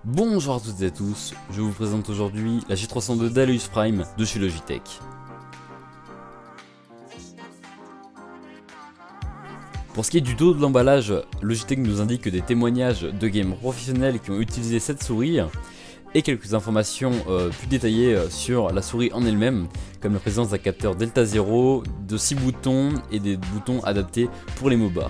Bonjour à toutes et à tous, je vous présente aujourd'hui la G302 d'Aloeus Prime de chez Logitech. Pour ce qui est du dos de l'emballage, Logitech nous indique que des témoignages de gamers professionnels qui ont utilisé cette souris et quelques informations plus détaillées sur la souris en elle-même, comme la présence d'un capteur Delta 0, de 6 boutons et des boutons adaptés pour les MOBA.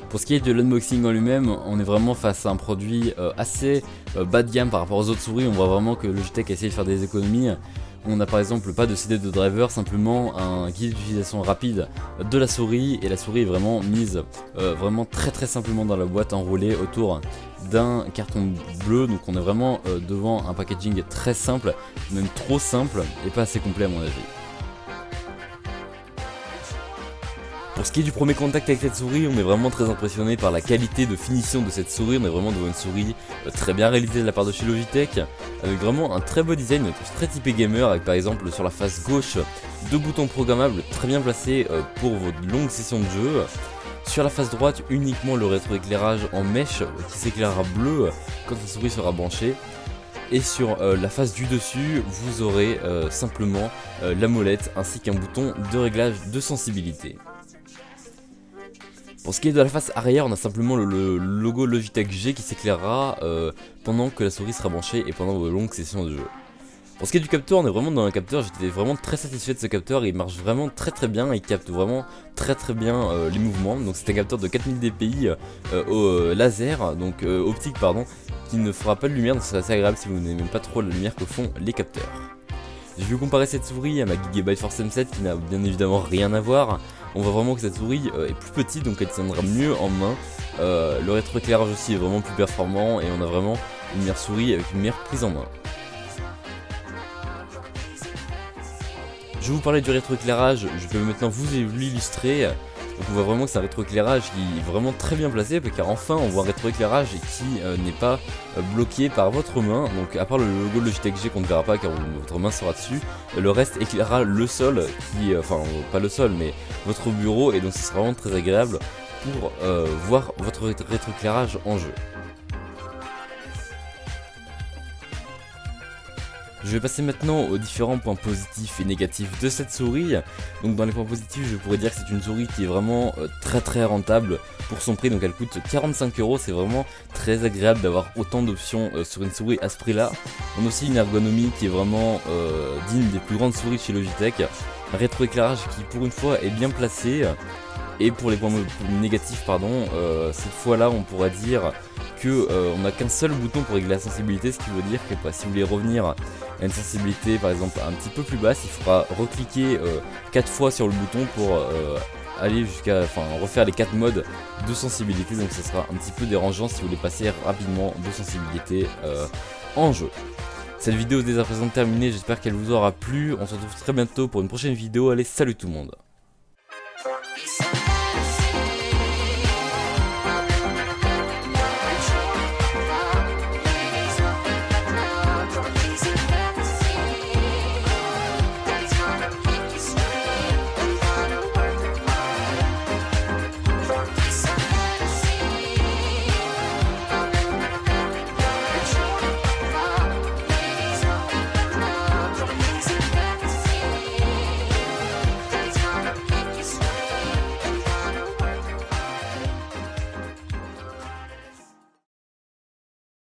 Pour ce qui est de l'unboxing en lui-même, on est vraiment face à un produit assez bas de gamme par rapport aux autres souris. On voit vraiment que Logitech a essayé de faire des économies. On n'a par exemple pas de CD de driver, simplement un guide d'utilisation rapide de la souris, et la souris est vraiment mise vraiment très simplement dans la boîte, enroulée autour d'un carton bleu. Donc on est vraiment devant un packaging très simple, même trop simple et pas assez complet à mon avis. Pour ce qui est du premier contact avec cette souris, on est vraiment très impressionné par la qualité de finition de cette souris. On est vraiment devant une souris très bien réalisée de la part de chez Logitech, avec vraiment un très beau design, très typé gamer, avec par exemple sur la face gauche deux boutons programmables très bien placés pour vos longues sessions de jeu. Sur la face droite, uniquement le rétroéclairage en mèche qui s'éclairera bleu quand la souris sera branchée. Et sur la face du dessus, vous aurez simplement la molette ainsi qu'un bouton de réglage de sensibilité. Pour ce qui est de la face arrière, on a simplement le logo Logitech G qui s'éclairera pendant que la souris sera branchée et pendant vos longues sessions de jeu. Pour ce qui est du capteur, on est vraiment dans un capteur, j'étais vraiment très satisfait de ce capteur, il marche vraiment très bien, il capte vraiment très bien les mouvements. Donc c'est un capteur de 4000 dpi au laser, donc optique pardon, qui ne fera pas de lumière, donc c'est assez agréable si vous n'aimez pas trop la lumière que font les capteurs. J'ai vu comparer cette souris à ma Gigabyte Force M7 qui n'a bien évidemment rien à voir. On voit vraiment que cette souris est plus petite, donc elle tiendra mieux en main. Le rétroéclairage aussi est vraiment plus performant et on a vraiment une meilleure souris avec une meilleure prise en main. Je vais vous parler du rétroéclairage, je vais maintenant vous l'illustrer. Donc on voit vraiment que c'est un rétroéclairage qui est vraiment très bien placé, car enfin on voit un rétroéclairage qui n'est pas bloqué par votre main. Donc à part le logo Logitech G qu'on ne verra pas car votre main sera dessus, le reste éclairera le sol, enfin pas le sol mais votre bureau, et donc ce sera vraiment très agréable pour voir votre rétroéclairage en jeu. Je vais passer maintenant aux différents points positifs et négatifs de cette souris. Donc dans les points positifs, je pourrais dire que c'est une souris qui est vraiment très rentable pour son prix. Donc elle coûte 45 €, c'est vraiment très agréable d'avoir autant d'options sur une souris à ce prix là. On a aussi une ergonomie qui est vraiment digne des plus grandes souris chez Logitech. Un rétroéclairage qui pour une fois est bien placé. Et pour les points négatifs, cette fois là on pourrait dire que on n'a qu'un seul bouton pour régler la sensibilité, ce qui veut dire que si vous voulez revenir à une sensibilité par exemple un petit peu plus basse, il faudra recliquer 4 fois sur le bouton pour aller jusqu'à refaire les 4 modes de sensibilité. Donc ça sera un petit peu dérangeant si vous voulez passer rapidement de sensibilité en jeu. Cette vidéo est dès à présent terminée, j'espère qu'elle vous aura plu. On se retrouve très bientôt pour une prochaine vidéo. Allez, salut tout le monde.